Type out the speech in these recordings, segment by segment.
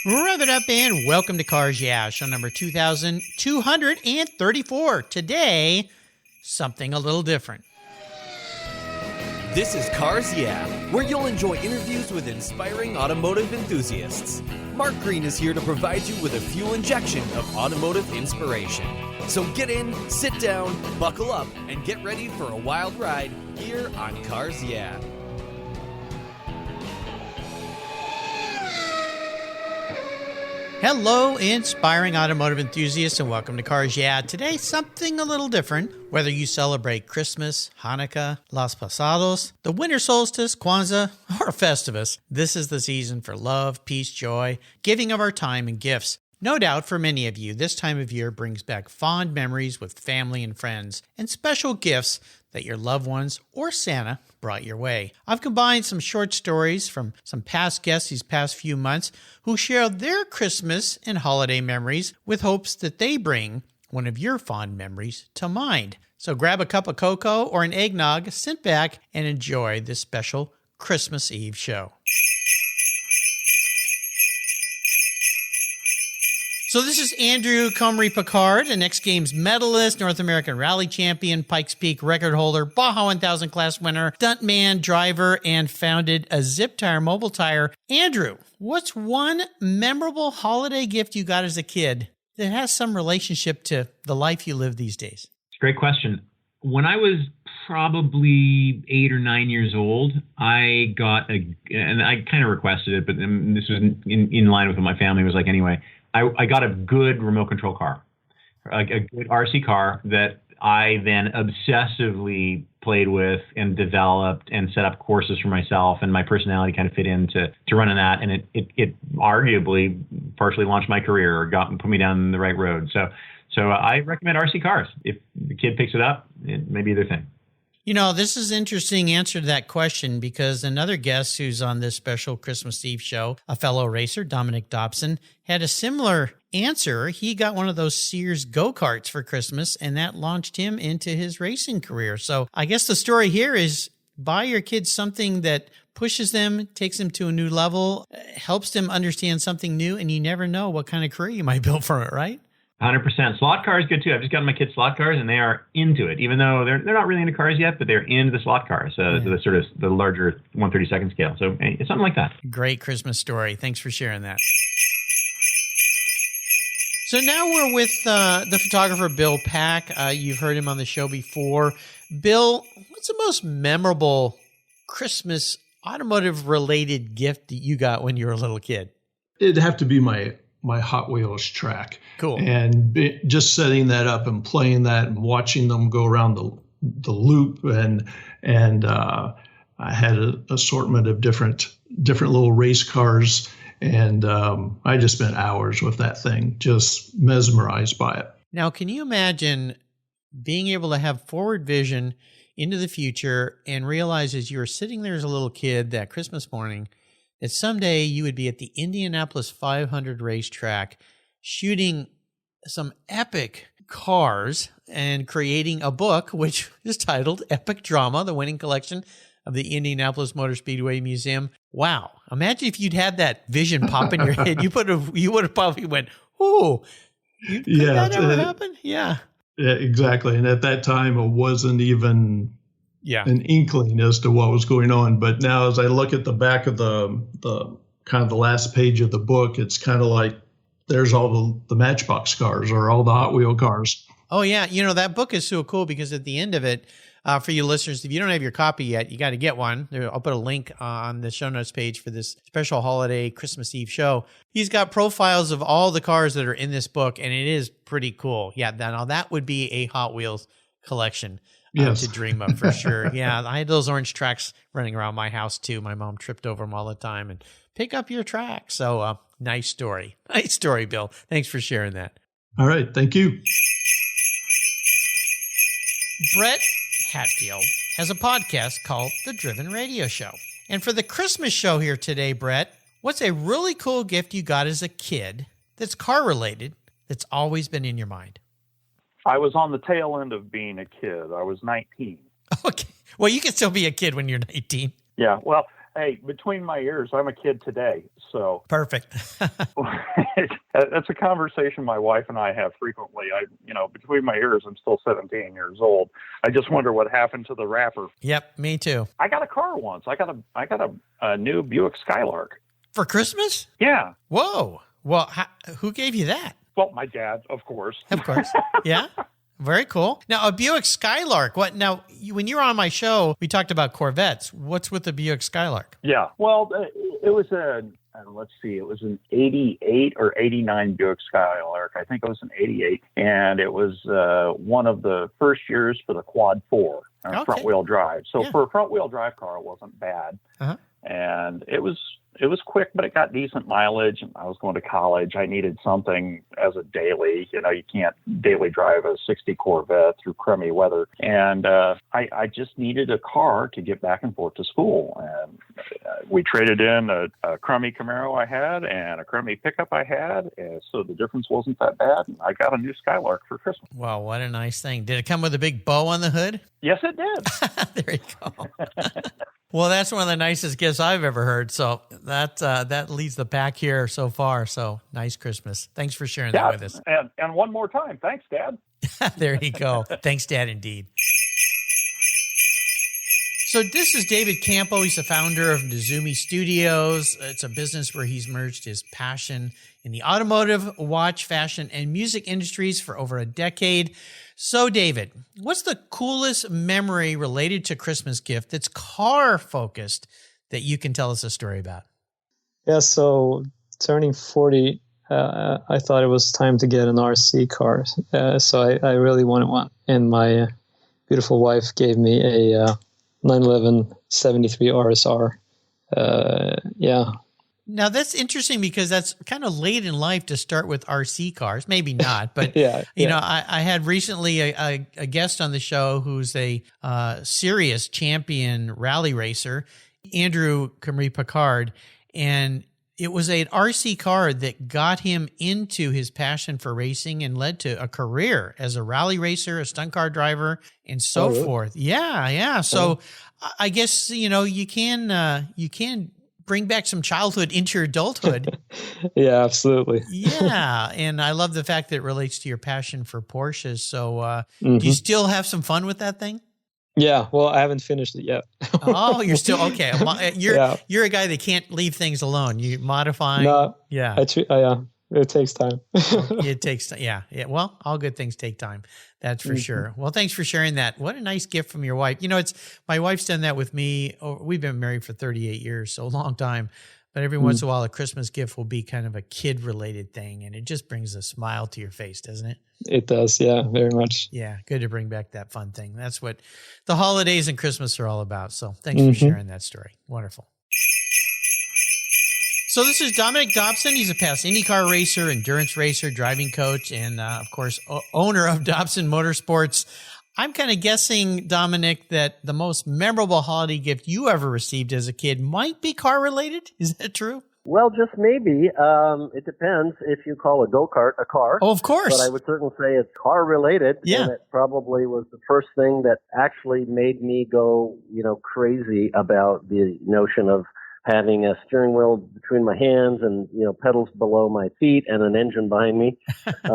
Rev it up and welcome to Cars Yeah, show number 2234. Today, something a little different. This is Cars Yeah, where you'll enjoy interviews with inspiring automotive enthusiasts. Mark Green is here to provide you with a fuel injection of automotive inspiration. So get in, sit down, buckle up, and get ready for a wild ride here on Cars Yeah. Hello, inspiring automotive enthusiasts, and welcome to Cars Yeah. Today, something a little different. Whether you celebrate Christmas, Hanukkah, Las Posadas, the Winter Solstice, Kwanzaa, or Festivus, this is the season for love, peace, joy, giving of our time and gifts. No doubt for many of you, this time of year brings back fond memories with family and friends and special gifts that your loved ones or Santa brought your way. I've combined some short stories from some past guests these past few months who shared their Christmas and holiday memories with hopes that they bring one of your fond memories to mind. So grab a cup of cocoa or an eggnog, sit back, and enjoy this special Christmas Eve show. So this is Andrew Comrie Picard, an X Games medalist, North American Rally champion, Pikes Peak record holder, Baja 1000 class winner, stuntman, driver, and founded a Zip Tire mobile tire. Andrew, what's one memorable holiday gift you got as a kid that has some relationship to the life you live these days? It's a great question. When I was probably 8 or 9 years old, I got and I kind of requested it, but this was in line with what my family was like anyway. I got a good remote control car, a good RC car that I then obsessively played with and developed and set up courses for myself, and my personality kind of fit into running that, and it arguably partially launched my career or put me down the right road. So I recommend RC cars. If the kid picks it up, it may be their thing. You know, this is an interesting answer to that question because another guest who's on this special Christmas Eve show, a fellow racer, Dominic Dobson, had a similar answer. He got one of those Sears go-karts for Christmas, and that launched him into his racing career. So I guess the story here is buy your kids something that pushes them, takes them to a new level, helps them understand something new, and you never know what kind of career you might build from it, right? 100%. Slot cars good too. I've just gotten my kids slot cars, and they are into it. Even though they're not really into cars yet, but they're into the slot cars, the sort of the larger 1/32 scale. So it's something like that. Great Christmas story. Thanks for sharing that. So now we're with the photographer Bill Pack. You've heard him on the show before. Bill, what's the most memorable Christmas automotive-related gift that you got when you were a little kid? It'd have to be my Hot Wheels track. Cool. And just setting that up and playing that and watching them go around the loop. And I had an assortment of different little race cars. And I just spent hours with that thing, just mesmerized by it. Now, can you imagine being able to have forward vision into the future and realize as you were sitting there as a little kid that Christmas morning that someday you would be at the Indianapolis 500 racetrack shooting some epic cars and creating a book which is titled Epic Drama, the winning collection of the Indianapolis Motor Speedway Museum. Wow. Imagine if you'd had that vision pop in your head. You would have probably went, "Ooh, could that ever happen?" Yeah, exactly. And at that time, it wasn't even an inkling as to what was going on. But now as I look at the back of the kind of the last page of the book, it's kind of like there's all the Matchbox cars or all the Hot Wheel cars. Oh, yeah. You know, that book is so cool because at the end of it, for you listeners, if you don't have your copy yet, you got to get one. I'll put a link on the show notes page for this special holiday Christmas Eve show. He's got profiles of all the cars that are in this book, and it is pretty cool. Yeah, now that would be a Hot Wheels collection. To dream of for sure. Yeah, I had those orange tracks running around my house too. My mom tripped over them all the time and pick up your track. So nice story. Nice story, Bill. Thanks for sharing that. All right. Thank you. Brett Hatfield has a podcast called The Driven Radio Show. And for the Christmas show here today, Brett, what's a really cool gift you got as a kid that's car related that's always been in your mind? I was on the tail end of being a kid. I was 19. Okay. Well, you can still be a kid when you're 19. Yeah. Well, Hey, between my ears, I'm a kid today. So Perfect. that's a conversation my wife and I have frequently. Between my ears, I'm still 17 years old. I just wonder what happened to the wrapper. Yep, me too. I got a car once. I got a new Buick Skylark. For Christmas? Yeah. Whoa. Well, who gave you that? Well, my dad, of course. Of course. Yeah. Very cool. Now, a Buick Skylark. What? Now, when you were on my show, we talked about Corvettes. What's with the Buick Skylark? Yeah. Well, it was it was an 88 or 89 Buick Skylark. I think it was an 88. And it was one of the first years for the Quad 4, front wheel drive. So for a front wheel drive car, it wasn't bad. Uh-huh. And it was quick, but it got decent mileage. And I was going to college. I needed something as a daily. You can't daily drive a 60 Corvette through crummy weather. And I just needed a car to get back and forth to school. And we traded in a crummy Camaro I had and a crummy pickup I had. And so the difference wasn't that bad. And I got a new Skylark for Christmas. Wow, what a nice thing. Did it come with a big bow on the hood? Yes, it did. There you go. Well, that's one of the nicest gifts I've ever heard. So that leads the pack here so far. So nice Christmas. Thanks for sharing that with us. And one more time. Thanks, Dad. There you go. Thanks, Dad, indeed. So this is David Campo. He's the founder of Nizumi Studios. It's a business where he's merged his passion in the automotive, watch, fashion, and music industries for over a decade. So, David, what's the coolest memory related to Christmas gift that's car-focused that you can tell us a story about? Yeah, so turning 40, I thought it was time to get an RC car. So I really wanted one. And my beautiful wife gave me a 911 73 RSR. Yeah. Now, that's interesting because that's kind of late in life to start with RC cars. Maybe not, but I had recently a guest on the show who's a serious champion rally racer, Andrew Camry Picard, and it was an RC car that got him into his passion for racing and led to a career as a rally racer, a stunt car driver, and so forth. Yeah. So I guess, you can bring back some childhood into your adulthood. Yeah, absolutely. Yeah. And I love the fact that it relates to your passion for Porsches. So do you still have some fun with that thing? Yeah. Well, I haven't finished it yet. Oh, you're still okay. You're a guy that can't leave things alone. You modify. No, yeah. It takes time. It takes time. Yeah. Well, all good things take time. That's for sure. Well, thanks for sharing that. What a nice gift from your wife. My wife's done that with me. We've been married for 38 years, so a long time. But every once in a while, a Christmas gift will be kind of a kid-related thing, and it just brings a smile to your face, doesn't it? It does, yeah, very much. Yeah, good to bring back that fun thing. That's what the holidays and Christmas are all about. So thanks for sharing that story. Wonderful. So this is Dominic Dobson. He's a past IndyCar racer, endurance racer, driving coach, and of course, owner of Dobson Motorsports. I'm kind of guessing, Dominic, that the most memorable holiday gift you ever received as a kid might be car related. Is that true? Well, just maybe. It depends if you call a go-kart a car. Oh, of course. But I would certainly say it's car related. Yeah. And it probably was the first thing that actually made me go, crazy about the notion of having a steering wheel between my hands and, pedals below my feet and an engine behind me,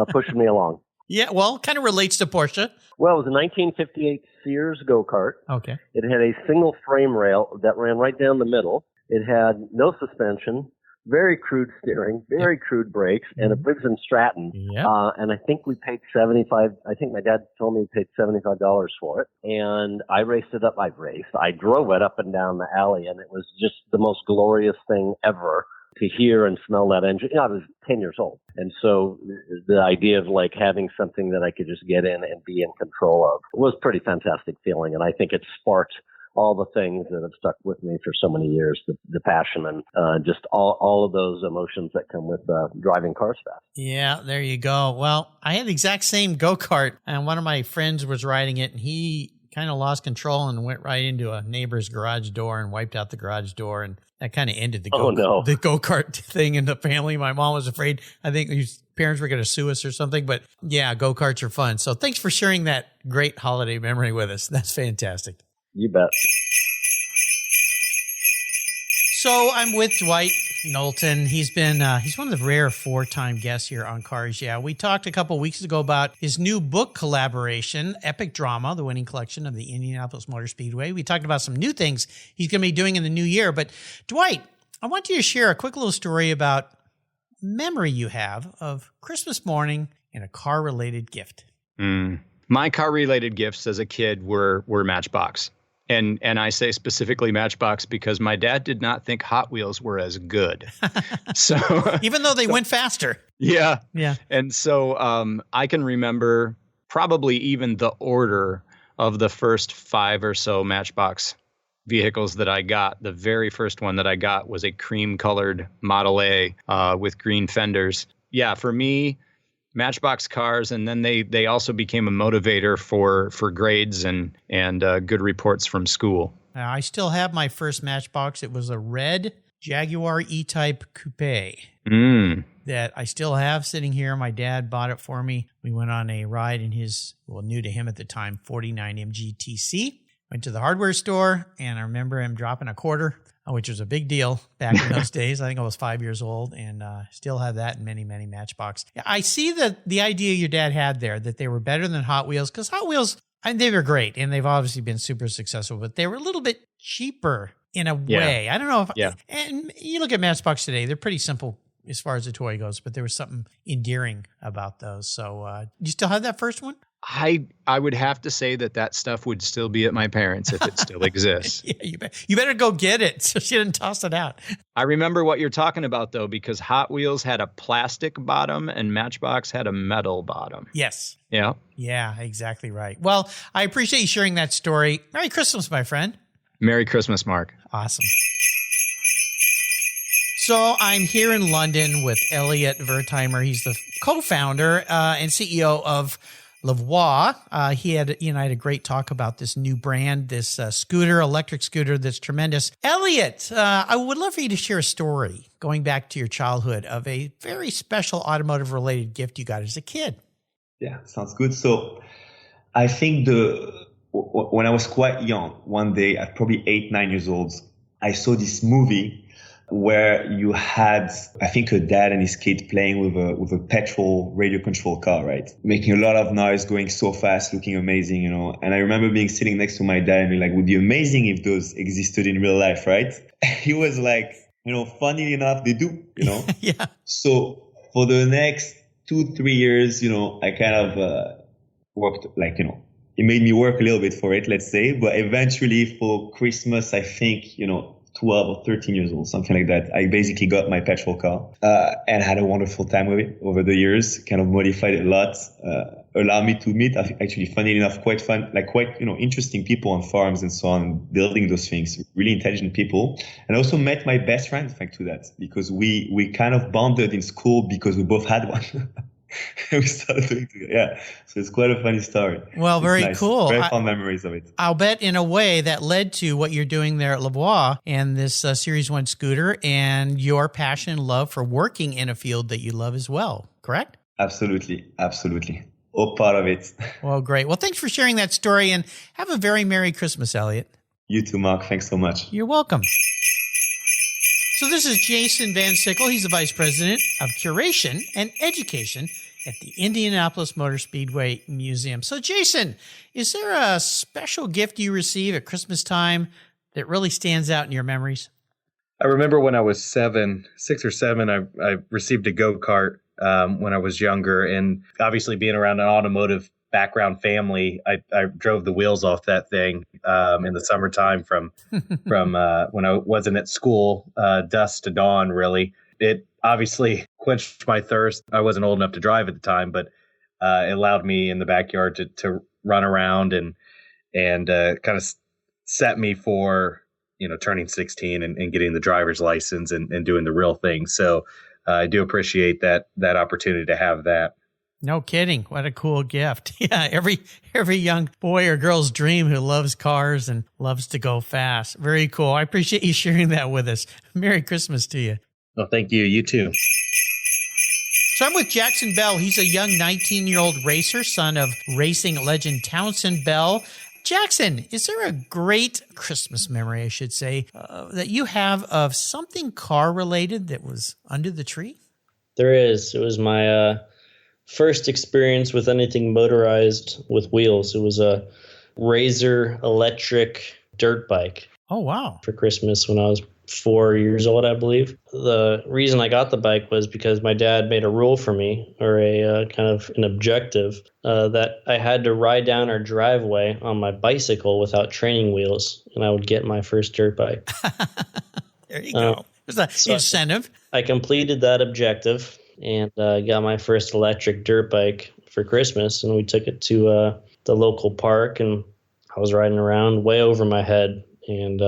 pushing me along. Yeah, well, kind of relates to Porsche. Well, it was a 1958 Sears go-kart. Okay. It had a single frame rail that ran right down the middle. It had no suspension, very crude steering, very crude brakes, and it lives in Stratton. Yep. And I think we paid $75. I think my dad told me we paid $75 for it. And I raced it up. I drove it up and down the alley, and it was just the most glorious thing ever to hear and smell that engine. I was 10 years old. And so the idea of having something that I could just get in and be in control of was a pretty fantastic feeling. And I think it sparked all the things that have stuck with me for so many years, the passion and just all of those emotions that come with driving cars fast. Yeah, there you go. Well, I had the exact same go-kart, and one of my friends was riding it, and he kind of lost control and went right into a neighbor's garage door and wiped out the garage door, and that kind of ended the go-kart thing in the family. My mom was afraid. I think his parents were going to sue us or something, but yeah, go-karts are fun. So thanks for sharing that great holiday memory with us. That's fantastic. You bet. So I'm with Dwight Knowlton. He's one of the rare 4-time guests here on Cars Yeah. We talked a couple weeks ago about his new book collaboration, Epic Drama, the winning collection of the Indianapolis Motor Speedway. We talked about some new things he's going to be doing in the new year. But Dwight, I want you to share a quick little story about memory you have of Christmas morning and a car-related gift. My car-related gifts as a kid were Matchbox. And I say specifically Matchbox because my dad did not think Hot Wheels were as good. So even though they went faster. Yeah. Yeah. And so I can remember probably even the order of the first 5 or so Matchbox vehicles that I got. The very first one that I got was a cream-colored Model A with green fenders. Yeah, for me, Matchbox cars, and then they also became a motivator for grades and good reports from school. I still have my first Matchbox. It was a red Jaguar E-Type Coupe that I still have sitting here. My dad bought it for me. We went on a ride in his, new to him at the time, 49 MGTC. Went to the hardware store, and I remember him dropping a quarter, which was a big deal back in those days. I think I was 5 years old, and still have that in many, many Matchbox. I see the idea your dad had there, that they were better than Hot Wheels, because Hot Wheels, they were great, and they've obviously been super successful, but they were a little bit cheaper in a way. I don't know if, and you look at Matchbox today, they're pretty simple as far as the toy goes, but there was something endearing about those. So you still have that first one? I would have to say that stuff would still be at my parents' if it still exists. Yeah, you better go get it so she didn't toss it out. I remember what you're talking about, though, because Hot Wheels had a plastic bottom and Matchbox had a metal bottom. Yes. Yeah. Yeah, exactly right. Well, I appreciate you sharing that story. Merry Christmas, my friend. Merry Christmas, Mark. Awesome. So I'm here in London with Elliot Wertheimer. He's the co-founder and CEO of Lavoie. He and I had a great talk about this new brand, this electric scooter that's tremendous. Elliot, I would love for you to share a story going back to your childhood of a very special automotive-related gift you got as a kid. Yeah, sounds good. So I think when I was quite young, one day at probably 8-9 years old, I saw this movie where you had, I think, a dad and his kid playing with a petrol radio control car, right? Making a lot of noise, going so fast, looking amazing, And I remember sitting next to my dad and being like, would be amazing if those existed in real life, right? He was like, funny enough, they do, Yeah. So for the next 2-3 years, I kind of worked it made me work a little bit for it, let's say. But eventually for Christmas, I think, 12 or 13 years old, something like that, I basically got my petrol car and had a wonderful time with it over the years, kind of modified it a lot, allowed me to meet, actually, funny enough, quite interesting people on farms and so on, building those things, really intelligent people. And I also met my best friend, thanks to that, because we kind of bonded in school because we both had one. We started doing together. Yeah. So it's quite a funny story. Well, very nice. Cool. Very fond memories of it. I'll bet in a way that led to what you're doing there at Lavoie and this Series 1 scooter and your passion and love for working in a field that you love as well, correct? Absolutely. Absolutely. All part of it. Well, great. Well, thanks for sharing that story and have a very Merry Christmas, Elliot. You too, Mark. Thanks so much. You're welcome. So this is Jason Van Sickle. He's the Vice President of Curation and Education at the Indianapolis Motor Speedway Museum. So Jason, is there a special gift you receive at Christmas time that really stands out in your memories? I remember when I was 6 or 7, I received a go-kart when I was younger. And obviously being around an automotive background family, I drove the wheels off that thing in the summertime from when I wasn't at school, dusk to dawn, really. It obviously quenched my thirst. I wasn't old enough to drive at the time, but it allowed me in the backyard to run around and kind of set me for, turning 16 and getting the driver's license and doing the real thing. So I do appreciate that opportunity to have that. No kidding. What a cool gift. Yeah, every young boy or girl's dream who loves cars and loves to go fast. Very cool. I appreciate you sharing that with us. Merry Christmas to you. Well, thank you. You too. So I'm with Jackson Bell. He's a young 19-year-old racer, son of racing legend Townsend Bell. Jackson, is there a great Christmas memory, I should say, that you have of something car-related that was under the tree? There is. It was my first experience with anything motorized with wheels. It was a Razor electric dirt bike. Oh, wow. For Christmas when I was 4 years old, I believe. The reason I got the bike was because my dad made a rule for me, or a kind of an objective, that I had to ride down our driveway on my bicycle without training wheels, and I would get my first dirt bike. There you go. There's an incentive. I completed that objective and got my first electric dirt bike for Christmas, and we took it to the local park, and I was riding around way over my head and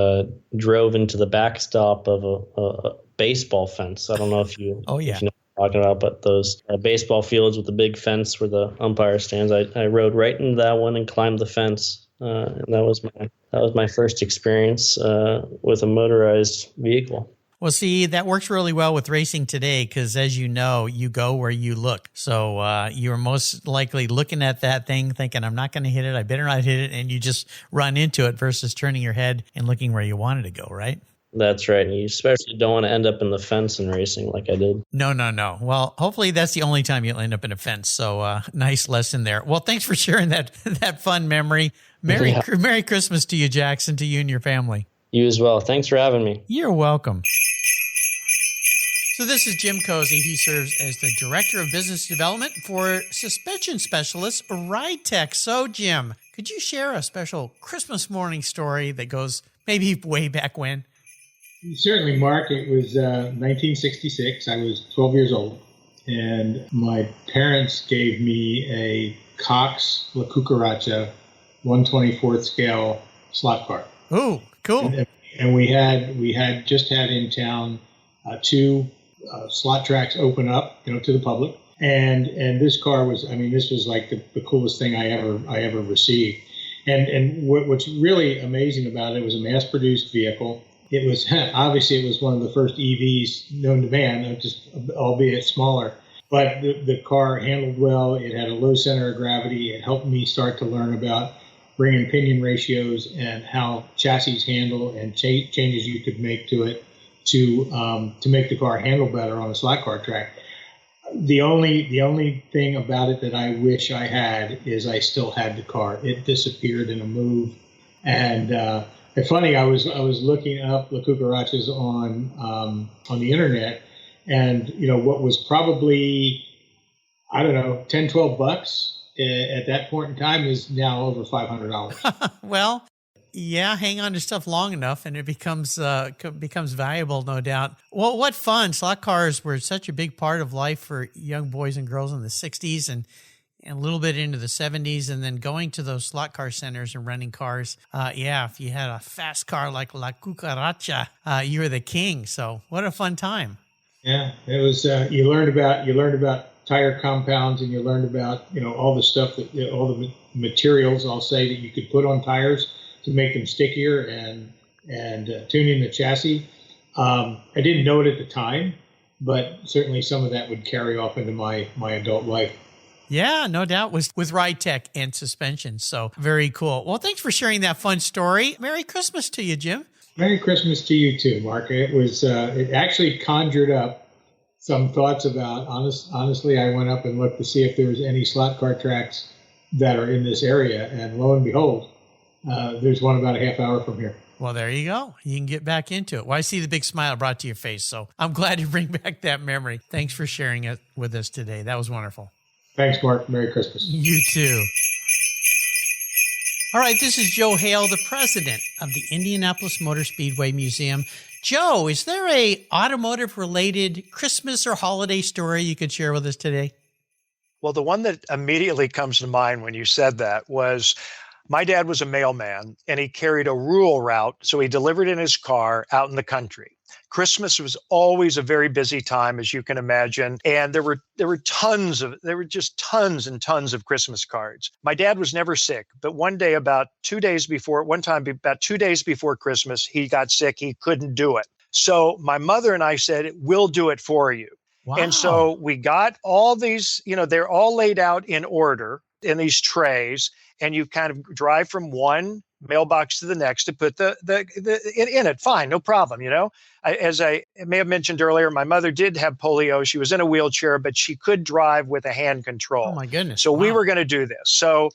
drove into the backstop of a baseball fence. I don't know if you, if you know what I'm talking about, but those baseball fields with the big fence where the umpire stands. I rode right into that one and climbed the fence, and that was my first experience with a motorized vehicle. Well, see, that works really well with racing today because, as you know, you go where you look. So you're most likely looking at that thing thinking, I'm not going to hit it, I better not hit it, and you just run into it versus turning your head and looking where you wanted to go, right? That's right. And you especially don't want to end up in the fence in racing like I did. No. Well, hopefully that's the only time you'll end up in a fence. So nice lesson there. Well, thanks for sharing that fun memory. Merry Christmas to you, Jackson, to you and your family. You as well. Thanks for having me. You're welcome. So this is Jim Cozy. He serves as the Director of Business Development for Suspension Specialist Ride Tech. So, Jim, could you share a special Christmas morning story that goes maybe way back when? Certainly, Mark. It was 1966. I was 12 years old, and my parents gave me a Cox La Cucaracha 1/24th scale slot car. Oh, cool. And we had just had in town two slot tracks open up, to the public. And this car was, this was like the coolest thing I ever received. And what's really amazing about it was a mass-produced vehicle. It was obviously it was one of the first EVs known to man, just albeit smaller. But the car handled well. It had a low center of gravity. It helped me start to learn about ring and pinion ratios and how chassis handle and changes you could make to it to make the car handle better on a slot car track. The only thing about it that I wish I had is I still had the car. It disappeared in a move, and it's funny. I was looking up La Cucarachas on the internet, and what was probably $10, $12 at that point in time is now over $500. Well, yeah, hang on to stuff long enough and it becomes valuable, no doubt. Well, what fun. Slot cars were such a big part of life for young boys and girls in the 60s and a little bit into the 70s, and then going to those slot car centers and renting cars. If you had a fast car like La Cucaracha, you were the king. So what a fun time. Yeah, it was. You learned about tire compounds, and you learned about all the stuff that all the materials, I'll say, that you could put on tires to make them stickier and tuning the chassis. I didn't know it at the time, but certainly some of that would carry off into my adult life. Yeah, no doubt, with ride tech and suspension. So very cool. Well, thanks for sharing that fun story. Merry Christmas to you, Jim. Merry Christmas to you too, Mark. It was it actually conjured up some thoughts about, honestly, I went up and looked to see if there was any slot car tracks that are in this area, and lo and behold, there's one about a half hour from here. Well, there you go. You can get back into it. Well, I see the big smile brought to your face, so I'm glad to bring back that memory. Thanks for sharing it with us today. That was wonderful. Thanks, Mark. Merry Christmas. You too. All right, this is Joe Hale, the president of the Indianapolis Motor Speedway Museum. Joe, is there a automotive-related Christmas or holiday story you could share with us today? Well, the one that immediately comes to mind when you said that was my dad was a mailman, and he carried a rural route, so he delivered in his car out in the country. Christmas was always a very busy time, as you can imagine, and there were just tons and tons of Christmas cards. My dad was never sick, but one day about 2 days before Christmas, he got sick. He couldn't do it. So my mother and I said, we'll do it for you. Wow. And so we got all these, they're all laid out in order. in these trays, and you kind of drive from one mailbox to the next to put the in it. Fine, no problem. As I may have mentioned earlier, my mother did have polio. She was in a wheelchair, but she could drive with a hand control. Oh my goodness! So we Wow. were going to do this. So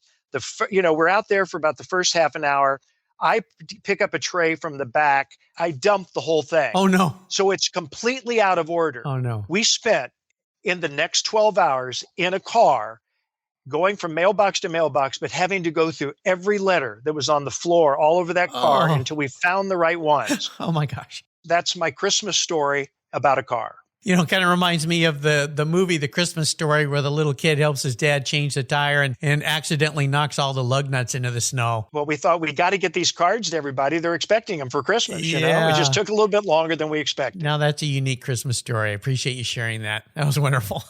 we're out there for about the first half an hour. I pick up a tray from the back. I dump the whole thing. Oh no! So it's completely out of order. Oh no! We spent in the next 12 hours in a car going from mailbox to mailbox, but having to go through every letter that was on the floor all over that car until we found the right ones. Oh my gosh. That's my Christmas story about a car. Kind of reminds me of the movie, The Christmas Story, where the little kid helps his dad change the tire and accidentally knocks all the lug nuts into the snow. Well, we thought we got to get these cards to everybody. They're expecting them for Christmas. Yeah. It just took a little bit longer than we expected. Now that's a unique Christmas story. I appreciate you sharing that. That was wonderful.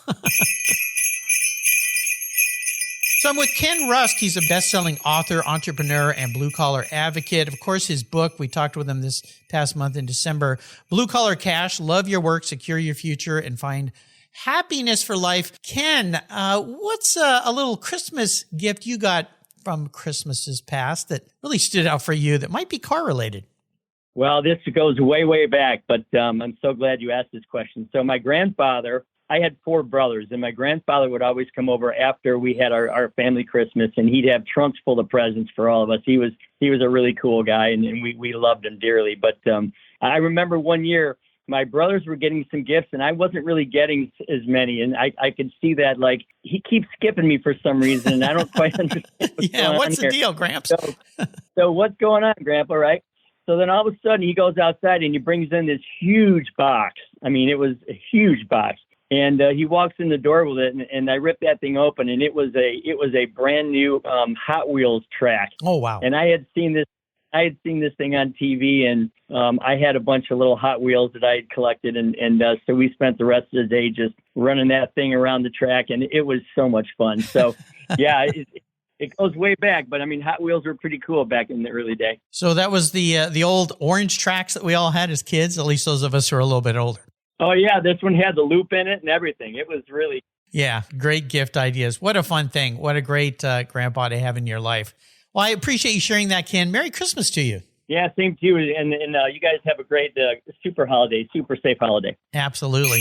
So I'm with Ken Rusk. He's a best-selling author, entrepreneur, and blue-collar advocate. Of course, his book, we talked with him this past month in December, Blue Collar Cash, Love Your Work, Secure Your Future, and Find Happiness for Life. Ken, what's a little Christmas gift you got from Christmases past that really stood out for you that might be car-related? Well, this goes way, way back, but I'm so glad you asked this question. So my grandfather, I had 4 brothers, and my grandfather would always come over after we had our family Christmas, and he'd have trunks full of presents for all of us. He was a really cool guy, and we loved him dearly. But I remember one year my brothers were getting some gifts, and I wasn't really getting as many, and I could see that, like, he keeps skipping me for some reason, and I don't quite understand what's the deal, Gramps? So what's going on, Grandpa, right? So then all of a sudden he goes outside and he brings in this huge box. I mean, it was a huge box. And he walks in the door with it, and I ripped that thing open, and it was a brand new Hot Wheels track. Oh wow! And I had seen this thing on TV, and I had a bunch of little Hot Wheels that I had collected, and so we spent the rest of the day just running that thing around the track, and it was so much fun. So yeah, it goes way back, but I mean, Hot Wheels were pretty cool back in the early day. So that was the old orange tracks that we all had as kids, at least those of us who are a little bit older. Oh, yeah. This one had the loop in it and everything. It was really... Yeah, great gift ideas. What a fun thing. What a great grandpa to have in your life. Well, I appreciate you sharing that, Ken. Merry Christmas to you. Yeah, same to you. And you guys have a great super safe holiday. Absolutely.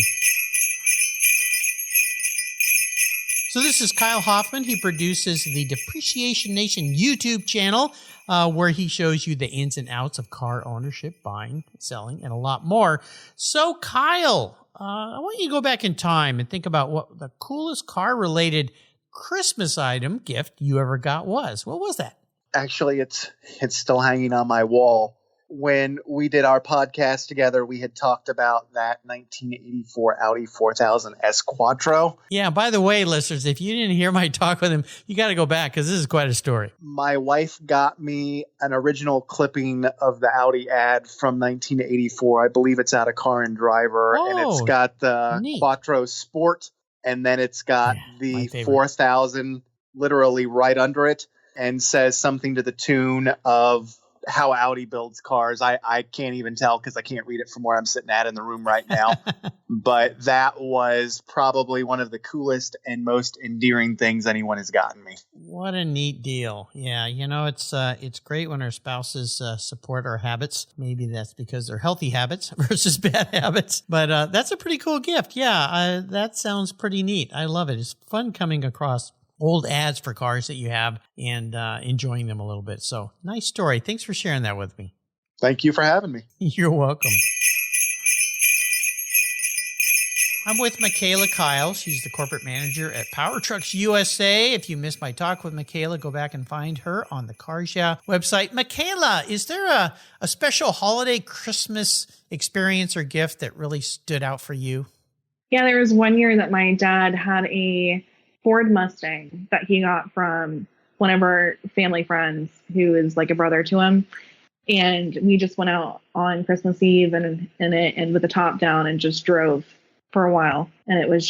So this is Kyle Hoffman. He produces the Depreciation Nation YouTube channel, where he shows you the ins and outs of car ownership, buying, selling, and a lot more. So, Kyle, I want you to go back in time and think about what the coolest car-related Christmas item gift you ever got was. What was that? Actually, it's still hanging on my wall. When we did our podcast together, we had talked about that 1984 Audi 4000 S Quattro. Yeah, by the way, listeners, if you didn't hear my talk with him, you got to go back because this is quite a story. My wife got me an original clipping of the Audi ad from 1984. I believe it's out of Car and Driver, and it's got the Quattro Sport, and then it's got the 4000 literally right under it, and says something to the tune of how Audi builds cars. I can't even tell because I can't read it from where I'm sitting at in the room right now. But that was probably one of the coolest and most endearing things anyone has gotten me. What a neat deal. Yeah, it's great when our spouses support our habits. Maybe that's because they're healthy habits versus bad habits. But that's a pretty cool gift. Yeah, that sounds pretty neat. I love it. It's fun coming across old ads for cars that you have and enjoying them a little bit. So nice story. Thanks for sharing that with me. Thank you for having me. You're welcome. I'm with Michaela Kyle. She's the corporate manager at Power Trucks USA. If you missed my talk with Michaela, go back and find her on the Cars Yeah website. Michaela, is there a special holiday Christmas experience or gift that really stood out for you? Yeah, there was one year that my dad had a Ford Mustang that he got from one of our family friends who is like a brother to him. And we just went out on Christmas Eve and with the top down and just drove for a while. And it was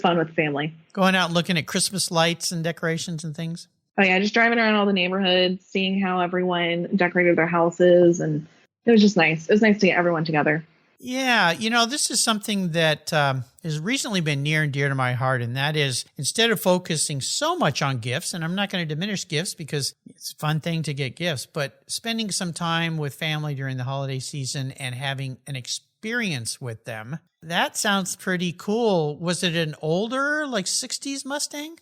fun with the family. Going out and looking at Christmas lights and decorations and things? Oh yeah, just driving around all the neighborhoods, seeing how everyone decorated their houses. And it was just nice. It was nice to get everyone together. Yeah, this is something that has recently been near and dear to my heart, and that is instead of focusing so much on gifts, and I'm not going to diminish gifts because it's a fun thing to get gifts, but spending some time with family during the holiday season and having an experience with them. That sounds pretty cool. Was it an older, like 60s Mustang?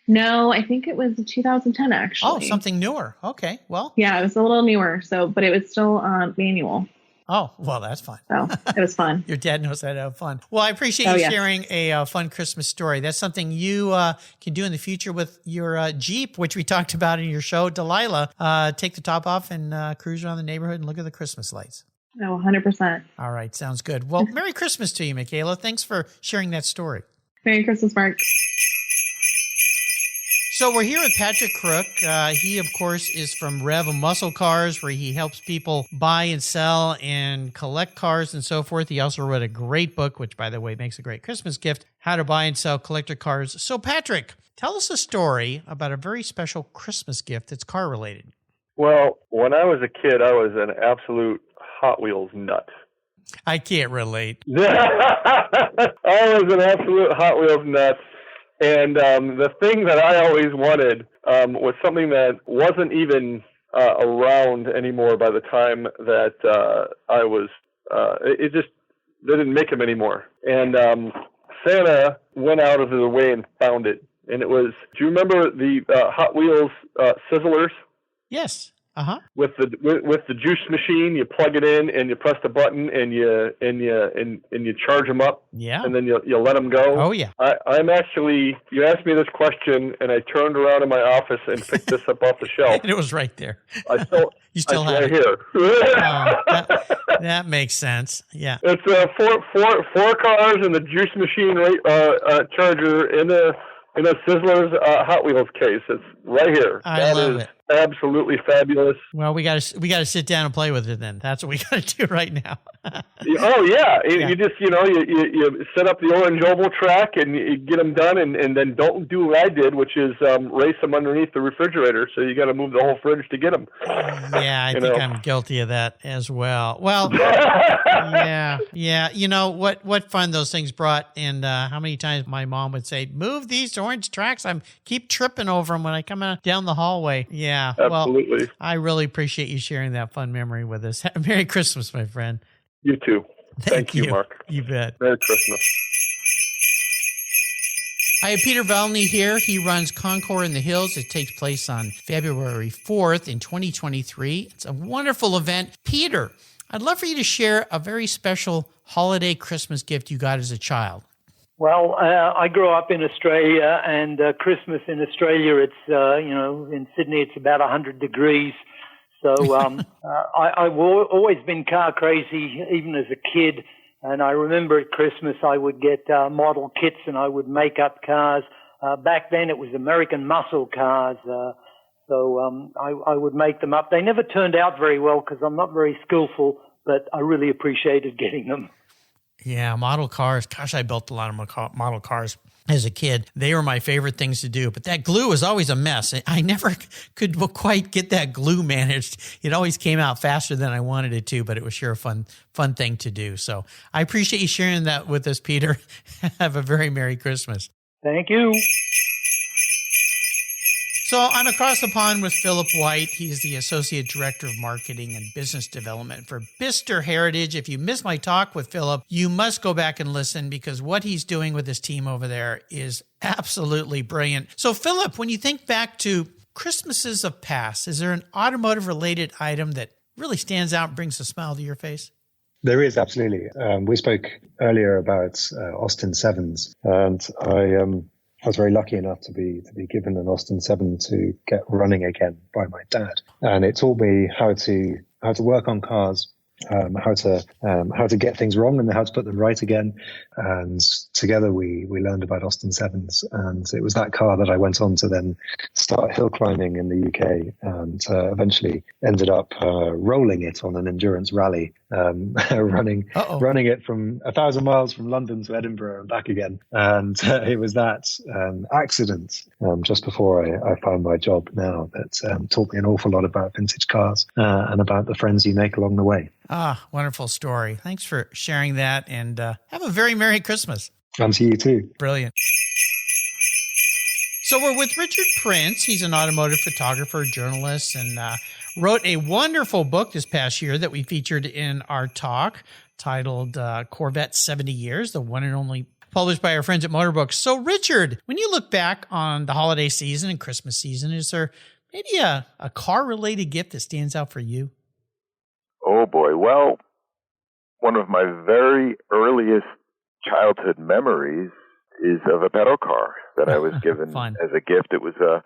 No, I think it was 2010 actually. Oh, something newer. Okay, well. Yeah, it was a little newer, but it was still manual. Oh, well, that's fun. So it was fun. Your dad knows how to have fun. Well, I appreciate you sharing a fun Christmas story. That's something you can do in the future with your Jeep, which we talked about in your show, Delilah. Take the top off and cruise around the neighborhood and look at the Christmas lights. Oh, 100%. All right. Sounds good. Well, Merry Christmas to you, Michaela. Thanks for sharing that story. Merry Christmas, Mark. So we're here with Patrick Crook. He, of course, is from Rev Muscle Cars, where he helps people buy and sell and collect cars and so forth. He also wrote a great book, which, by the way, makes a great Christmas gift, How to Buy and Sell Collector Cars. So, Patrick, tell us a story about a very special Christmas gift that's car-related. Well, when I was a kid, I was an absolute Hot Wheels nut. I can't relate. I was an absolute Hot Wheels nut. And the thing that I always wanted was something that wasn't even around anymore by the time that I was. They didn't make them anymore. And Santa went out of his way and found it. And it was. Do you remember the Hot Wheels Sizzlers? Yes. Uh-huh. With the juice machine, you plug it in and you press the button and you charge them up. Yeah. And then you let them go. Oh yeah. I'm actually. You asked me this question and I turned around in my office and picked this up off the shelf. And it was right there. You still have it here. Oh, that makes sense. Yeah. It's four cars and the juice machine charger in a Sizzler's Hot Wheels case. It's right here. I love it. Absolutely fabulous. Well, we got to sit down and play with it then. That's what we got to do right now. Oh yeah, you just you set up the orange oval track and you get them done, and then don't do what I did, which is race them underneath the refrigerator. So you got to move the whole fridge to get them. Yeah, I think I'm guilty of that as well. Well, yeah. What fun those things brought, and how many times my mom would say, "Move these orange tracks." I keep tripping over them when I come down the hallway. Yeah. Absolutely. Well, I really appreciate you sharing that fun memory with us. Merry Christmas, my friend. You too. Thank you, Mark. You bet. Merry Christmas. I have Peter Valney here. He runs Concours in the Hills. It takes place on February 4th in 2023. It's a wonderful event. Peter, I'd love for you to share a very special holiday Christmas gift you got as a child. Well, I grew up in Australia, and Christmas in Australia, it's, in Sydney, it's about 100 degrees. So I've always been car crazy, even as a kid. And I remember at Christmas, I would get model kits and I would make up cars. Back then, it was American muscle cars. So I would make them up. They never turned out very well because I'm not very skillful, but I really appreciated getting them. Yeah, model cars. Gosh, I built a lot of model cars as a kid. They were my favorite things to do. But that glue was always a mess. I never could quite get that glue managed. It always came out faster than I wanted it to, but it was sure a fun thing to do. So I appreciate you sharing that with us, Peter. Have a very Merry Christmas. Thank you. So I'm across the pond with Philip White. He's the Associate Director of Marketing and Business Development for Bister Heritage. If you missed my talk with Philip, you must go back and listen because what he's doing with his team over there is absolutely brilliant. So Philip, when you think back to Christmases of past, is there an automotive-related item that really stands out and brings a smile to your face? There is, absolutely. We spoke earlier about Austin 7s, and I was very lucky enough to be given an Austin 7 to get running again by my dad, and it taught me how to work on cars, how to get things wrong and how to put them right again. And together we learned about Austin 7s, and it was that car that I went on to then start hill climbing in the UK, and eventually ended up rolling it on an endurance rally running it from 1,000 miles from London to Edinburgh and back again. And it was that accident just before I found my job now that taught me an awful lot about vintage cars and about the friends you make along the way. Ah, wonderful story. Thanks for sharing that, and have a very Merry Christmas. And to you too. Brilliant. So we're with Richard Prince. He's an automotive photographer, journalist, and wrote a wonderful book this past year that we featured in our talk titled Corvette 70 Years, the one and only, published by our friends at Motorbooks. So Richard, when you look back on the holiday season and Christmas season, is there maybe a car-related gift that stands out for you? Oh boy. Well, one of my very earliest childhood memories is of a pedal car that I was given as a gift. It was a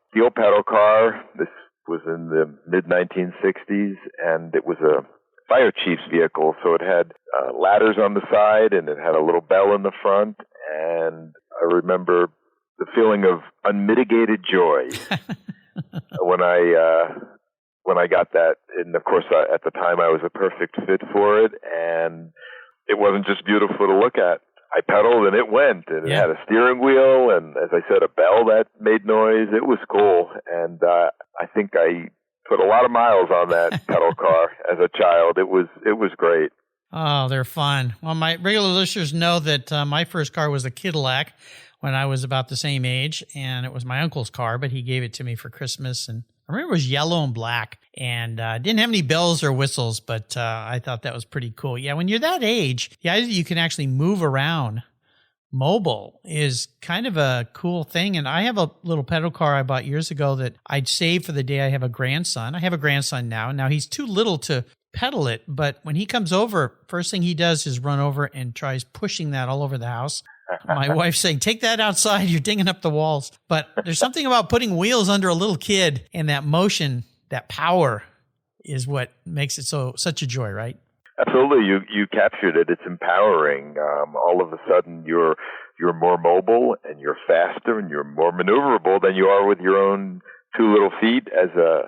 steel pedal car. This was in the mid-1960s, and it was a fire chief's vehicle. So it had ladders on the side, and it had a little bell in the front. And I remember the feeling of unmitigated joy when I got that. And of course, at the time, I was a perfect fit for it, and it wasn't just beautiful to look at. I pedaled and it went, and it had a steering wheel, and as I said, a bell that made noise. It was cool, and I think I put a lot of miles on that pedal car as a child. It was great. Oh, they're fun. Well, my regular listeners know that my first car was a Cadillac when I was about the same age, and it was my uncle's car, but he gave it to me for Christmas, and I remember it was yellow and black, and didn't have any bells or whistles, but I thought that was pretty cool. Yeah, when you're that age, the idea that you can actually move around mobile is kind of a cool thing. And I have a little pedal car I bought years ago that I'd save for the day I have a grandson. I have a grandson now. Now, he's too little to pedal it, but when he comes over, first thing he does is run over and tries pushing that all over the house. My wife's saying, take that outside. You're dinging up the walls. But there's something about putting wheels under a little kid, and that motion, that power is what makes it such a joy, right? Absolutely. You captured it. It's empowering. All of a sudden, you're more mobile, and you're faster, and you're more maneuverable than you are with your own two little feet as a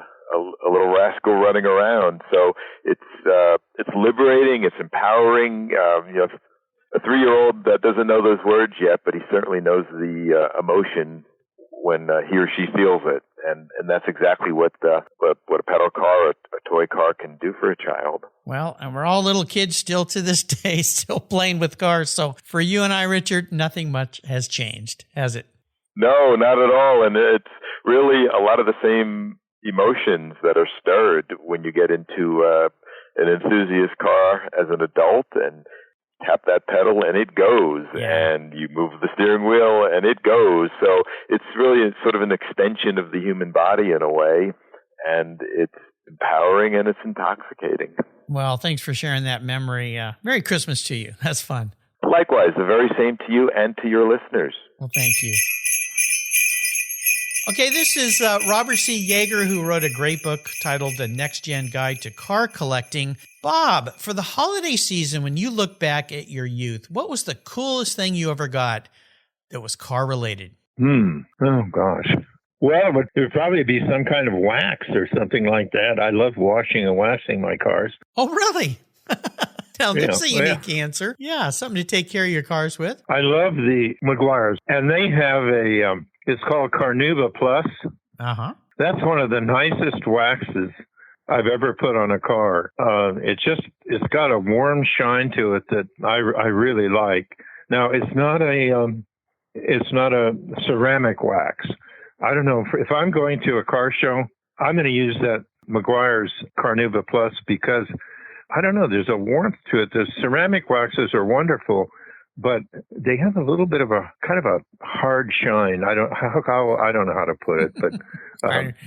little rascal running around. So it's liberating. It's empowering. A 3-year-old that doesn't know those words yet, but he certainly knows the emotion when he or she feels it, and that's exactly what a pedal car or a toy car can do for a child. Well, and we're all little kids still to this day, still playing with cars. So for you and I, Richard, nothing much has changed, has it? No, not at all. And it's really a lot of the same emotions that are stirred when you get into an enthusiast car as an adult and tap that pedal and it goes, and you move the steering wheel and it goes. So it's really sort of an extension of the human body in a way, and it's empowering and it's intoxicating. Well, thanks for sharing that memory. Merry Christmas to you. That's fun. Likewise, the very same to you and to your listeners. Well, thank you. Okay, this is Robert C. Yeager, who wrote a great book titled The Next Gen Guide to Car Collecting. Bob, for the holiday season, when you look back at your youth, what was the coolest thing you ever got that was car-related? Oh, gosh. Well, it would probably be some kind of wax or something like that. I love washing and waxing my cars. Oh, really? Now, that's a unique answer. Yeah, something to take care of your cars with. I love the Maguires, and they have it's called Carnauba Plus. Uh-huh. That's one of the nicest waxes I've ever put on a car. It's got a warm shine to it that I really like. Now, it's not a ceramic wax. I don't know if I'm going to a car show, I'm going to use that Maguire's Carnauba Plus because I don't know, there's a warmth to it. The ceramic waxes are wonderful, but they have a little bit of a kind of a hard shine. I don't know how to put it, but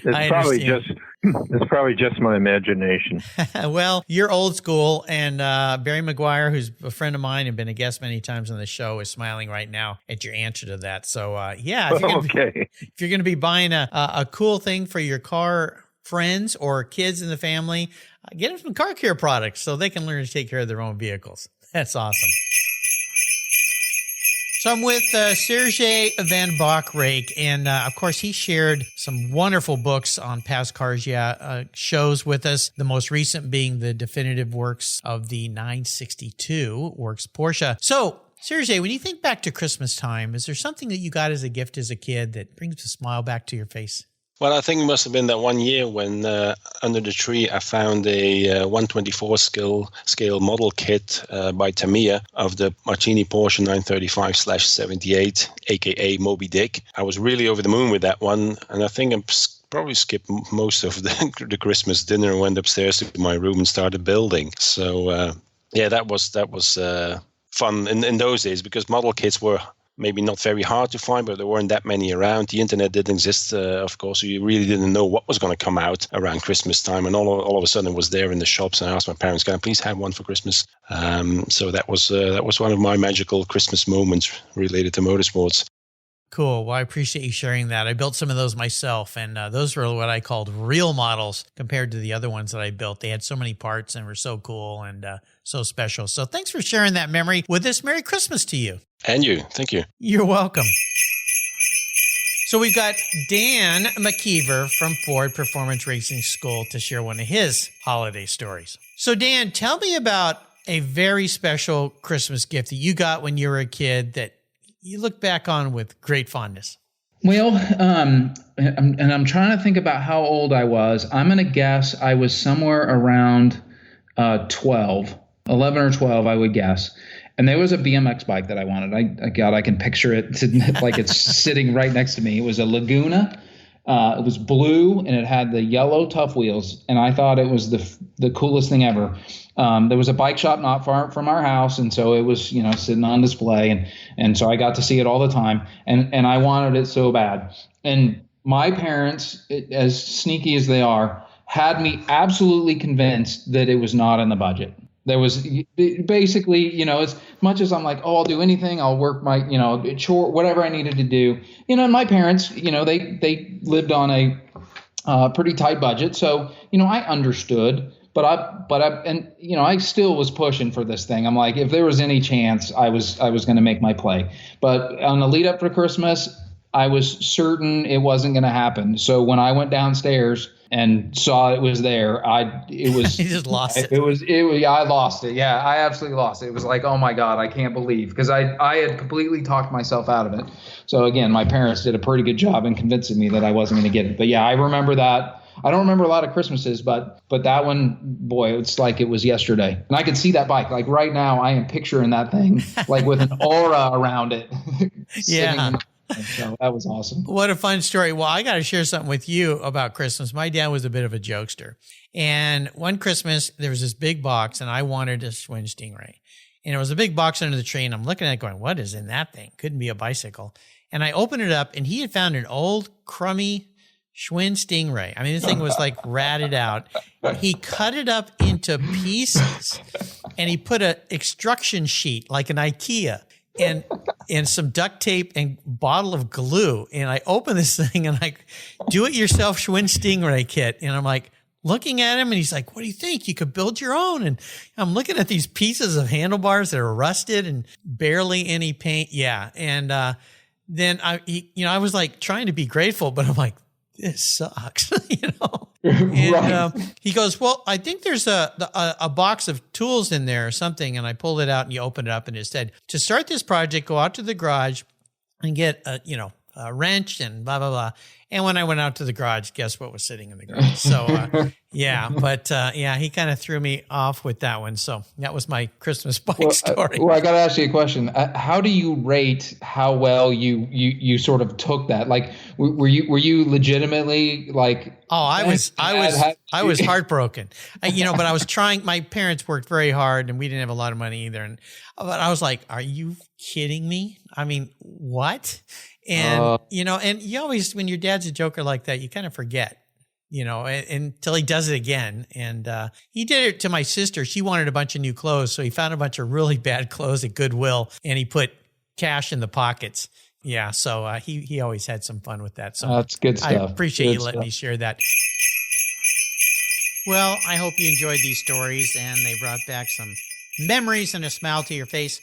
it's probably just my imagination. Well, you're old school, and Barry Maguire, who's a friend of mine and been a guest many times on the show, is smiling right now at your answer to that. So if you're going to be buying a cool thing for your car friends or kids in the family, get them some car care products so they can learn to take care of their own vehicles. That's awesome. So I'm with Sergey Van Bachreek, and of course he shared some wonderful books on past Cars shows with us, the most recent being the definitive works of the 962 Works Porsche. So Sergey, when you think back to Christmas time, is there something that you got as a gift as a kid that brings a smile back to your face? Well, I think it must have been that one year when under the tree I found a 124 scale model kit by Tamiya of the Martini Porsche 935/78, aka Moby Dick. I was really over the moon with that one, and I think I probably skipped most of the Christmas dinner and went upstairs to my room and started building. So that was fun in those days, because model kits were maybe not very hard to find, but there weren't that many around. The internet didn't exist, of course, so you really didn't know what was going to come out around Christmas time. And all of a sudden it was there in the shops, and I asked my parents, can I please have one for Christmas? So that was one of my magical Christmas moments related to motorsports. Cool. Well, I appreciate you sharing that. I built some of those myself, and those were what I called real models compared to the other ones that I built. They had so many parts and were so cool and so special. So thanks for sharing that memory with us. Merry Christmas to you. And you. Thank you. You're welcome. So we've got Dan McKeever from Ford Performance Racing School to share one of his holiday stories. So Dan, tell me about a very special Christmas gift that you got when you were a kid that you look back on with great fondness. Well, I'm trying to think about how old I was. I'm going to guess I was somewhere around 11 or 12, I would guess. And there was a BMX bike that I wanted. I can picture it like it's sitting right next to me. It was a Laguna. It was blue, and it had the yellow tough wheels. And I thought it was the coolest thing ever. There was a bike shop not far from our house, and so it was, sitting on display. And so I got to see it all the time. And I wanted it so bad. And my parents, as sneaky as they are, had me absolutely convinced that it was not in the budget. There was basically, as much as I'm like, I'll do anything. I'll work my, chore, whatever I needed to do. And my parents, they lived on a pretty tight budget. So, I understood, but I still was pushing for this thing. I'm like, if there was any chance, I was going to make my play. But on the lead up to Christmas, I was certain it wasn't going to happen. So when I went downstairs and saw it was there, you just lost it. I lost it. Yeah, I absolutely lost it. It was like, oh my God, I can't believe, because I had completely talked myself out of it. So again, my parents did a pretty good job in convincing me that I wasn't going to get it. But yeah, I remember that. I don't remember a lot of Christmases, but that one, boy, it's like it was yesterday. And I could see that bike. Like right now, I am picturing that thing like with an aura around it. Yeah. So that was awesome. What a fun story. Well, I got to share something with you about Christmas. My dad was a bit of a jokester. And one Christmas, there was this big box, and I wanted a Schwinn Stingray. And it was a big box under the tree, and I'm looking at it going, what is in that thing? Couldn't be a bicycle. And I opened it up, and he had found an old, crummy Schwinn Stingray. I mean, this thing was like ratted out. He cut it up into pieces, and he put an extrusion sheet like an IKEA and some duct tape and bottle of glue. And I open this thing and like, do-it-yourself Schwinn Stingray kit. And I'm like looking at him, and he's like, what do you think? You could build your own. And I'm looking at these pieces of handlebars that are rusted and barely any paint. Yeah. And then I was like trying to be grateful, but I'm like, this sucks, And right. He goes, well, I think there's a box of tools in there or something. And I pulled it out, and you open it up, and it said, to start this project, go out to the garage and get a wrench and blah, blah, blah. And when I went out to the garage, guess what was sitting in the garage? So, he kind of threw me off with that one. So that was my Christmas bike story. I got to ask you a question. How do you rate how well you sort of took that? Like, were you legitimately like? Oh, I was heartbroken. But I was trying. My parents worked very hard, and we didn't have a lot of money either. But I was like, are you kidding me? I mean, what? And, and you always, when your dad's a joker like that, you kind of forget, until he does it again. And he did it to my sister. She wanted a bunch of new clothes. So he found a bunch of really bad clothes at Goodwill, and he put cash in the pockets. Yeah. So he always had some fun with that. So that's good stuff. I appreciate you letting me share that. Well, I hope you enjoyed these stories, and they brought back some memories and a smile to your face.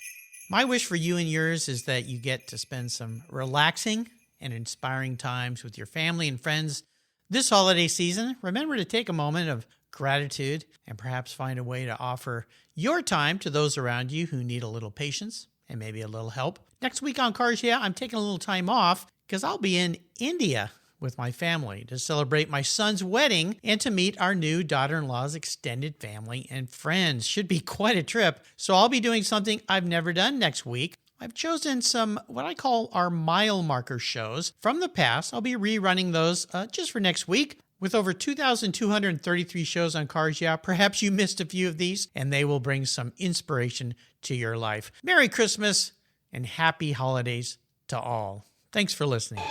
My wish for you and yours is that you get to spend some relaxing and inspiring times with your family and friends this holiday season. Remember to take a moment of gratitude and perhaps find a way to offer your time to those around you who need a little patience and maybe a little help. Next week on Cars Yeah, I'm taking a little time off because I'll be in India with my family to celebrate my son's wedding and to meet our new daughter-in-law's extended family and friends. Should be quite a trip. So I'll be doing something I've never done next week. I've chosen some what I call our mile marker shows from the past. I'll be rerunning those just for next week. With over 2,233 shows on Cars Yeah, perhaps you missed a few of these, and they will bring some inspiration to your life. Merry Christmas and happy holidays to all. Thanks for listening.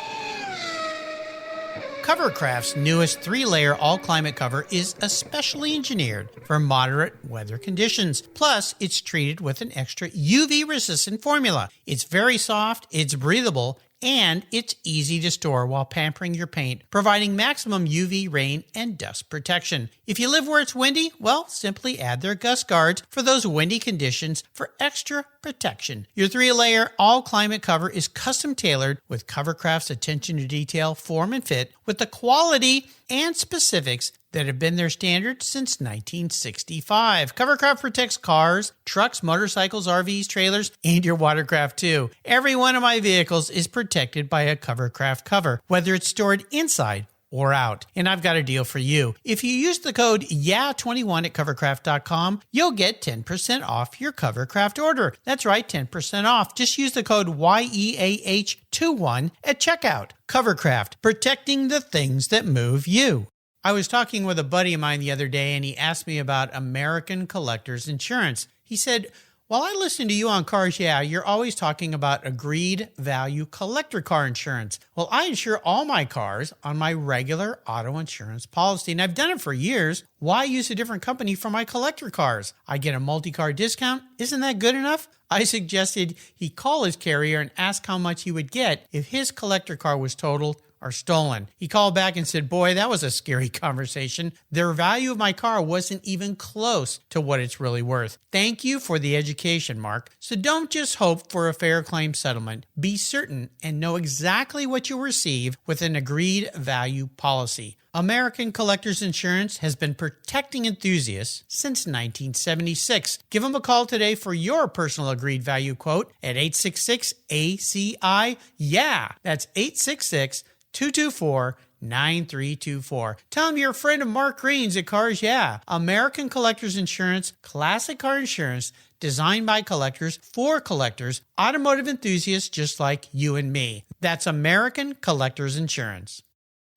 Covercraft's newest 3-layer all-climate cover is especially engineered for moderate weather conditions. Plus, it's treated with an extra UV-resistant formula. It's very soft, it's breathable, and it's easy to store while pampering your paint, providing maximum UV, rain, and dust protection. If you live where it's windy, well, simply add their gust guards for those windy conditions for extra protection. Your 3-layer all-climate cover is custom-tailored with Covercraft's attention to detail, form, and fit with the quality and specifics that have been their standard since 1965. Covercraft protects cars, trucks, motorcycles, RVs, trailers, and your watercraft too. Every one of my vehicles is protected by a Covercraft cover, whether it's stored inside or out. And I've got a deal for you. If you use the code YEAH21 at covercraft.com, you'll get 10% off your Covercraft order. That's right, 10% off. Just use the code YEAH21 at checkout. Covercraft, protecting the things that move you. I was talking with a buddy of mine the other day, and he asked me about American Collectors Insurance. He said, while I listen to you on Cars Yeah, you're always talking about agreed value collector car insurance. Well, I insure all my cars on my regular auto insurance policy, and I've done it for years. Why use a different company for my collector cars? I get a multi-car discount. Isn't that good enough? I suggested he call his carrier and ask how much he would get if his collector car was totaled or stolen. He called back and said, boy, that was a scary conversation. The value of my car wasn't even close to what it's really worth. Thank you for the education, Mark. So don't just hope for a fair claim settlement. Be certain and know exactly what you'll receive with an agreed value policy. American Collectors Insurance has been protecting enthusiasts since 1976. Give them a call today for your personal agreed value quote at 866-ACI-YEAH. That's 866-224-9324. Tell them you're a friend of Mark Green's at Cars Yeah. American Collectors Insurance, classic car insurance, designed by collectors for collectors, automotive enthusiasts just like you and me. That's American Collectors Insurance.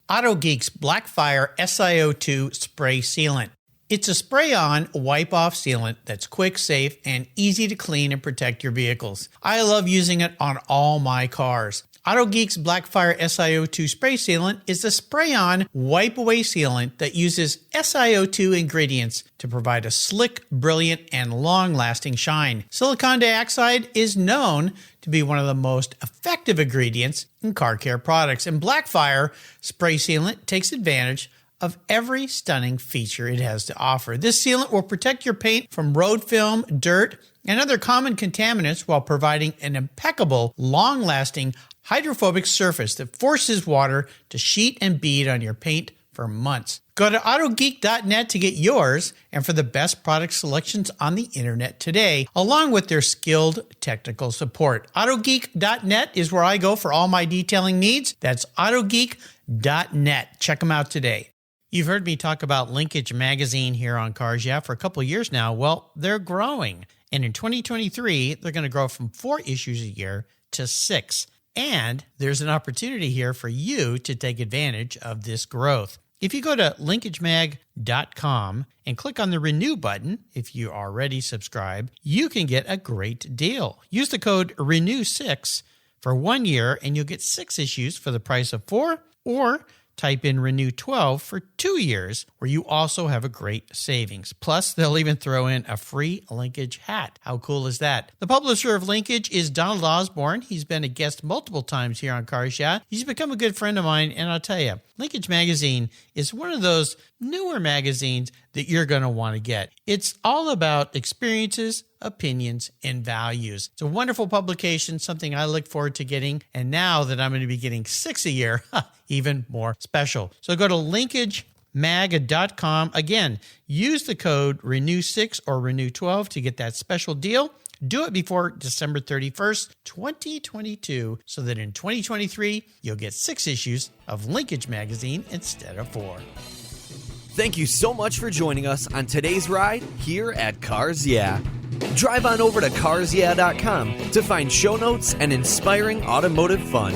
AutoGeek's Blackfire SiO2 Spray Sealant. It's a spray-on, wipe-off sealant that's quick, safe, and easy to clean and protect your vehicles. I love using it on all my cars. AutoGeek's Blackfire SiO2 Spray Sealant is a spray-on, wipe-away sealant that uses SiO2 ingredients to provide a slick, brilliant, and long-lasting shine. Silicon dioxide is known to be one of the most effective ingredients in car care products, and Blackfire Spray Sealant takes advantage of every stunning feature it has to offer. This sealant will protect your paint from road film, dirt, and other common contaminants while providing an impeccable, long-lasting, hydrophobic surface that forces water to sheet and bead on your paint for months. Go to autogeek.net to get yours and for the best product selections on the internet today, along with their skilled technical support. Autogeek.net is where I go for all my detailing needs. That's autogeek.net. Check them out today. You've heard me talk about Linkage Magazine here on Cars Yeah for a couple of years now. Well, they're growing. And in 2023, they're going to grow from 4 issues a year to 6. And there's an opportunity here for you to take advantage of this growth. If you go to linkagemag.com and click on the Renew button, if you already subscribe, you can get a great deal. Use the code RENEW6 for 1 year and you'll get 6 issues for the price of 4, or type in Renew 12 for 2 years, where you also have a great savings. Plus, they'll even throw in a free Linkage hat. How cool is that? The publisher of Linkage is Donald Osborne. He's been a guest multiple times here on Cars Yeah. He's become a good friend of mine, and I'll tell you, Linkage Magazine is one of those newer magazines that you're going to want to get. It's all about experiences opinions, and values. It's a wonderful publication, something I look forward to getting. And now that I'm going to be getting 6 a year, even more special. So go to linkagemag.com. Again, use the code RENEW6 or RENEW12 to get that special deal. Do it before December 31st, 2022, so that in 2023, you'll get 6 issues of Linkage Magazine instead of 4. Thank you so much for joining us on today's ride here at Cars Yeah. Drive on over to carsyeah.com to find show notes and inspiring automotive fun.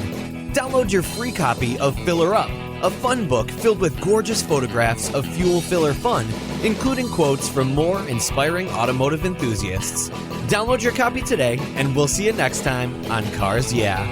Download your free copy of Filler Up, a fun book filled with gorgeous photographs of fuel filler fun, including quotes from more inspiring automotive enthusiasts. Download your copy today, and we'll see you next time on Cars Yeah.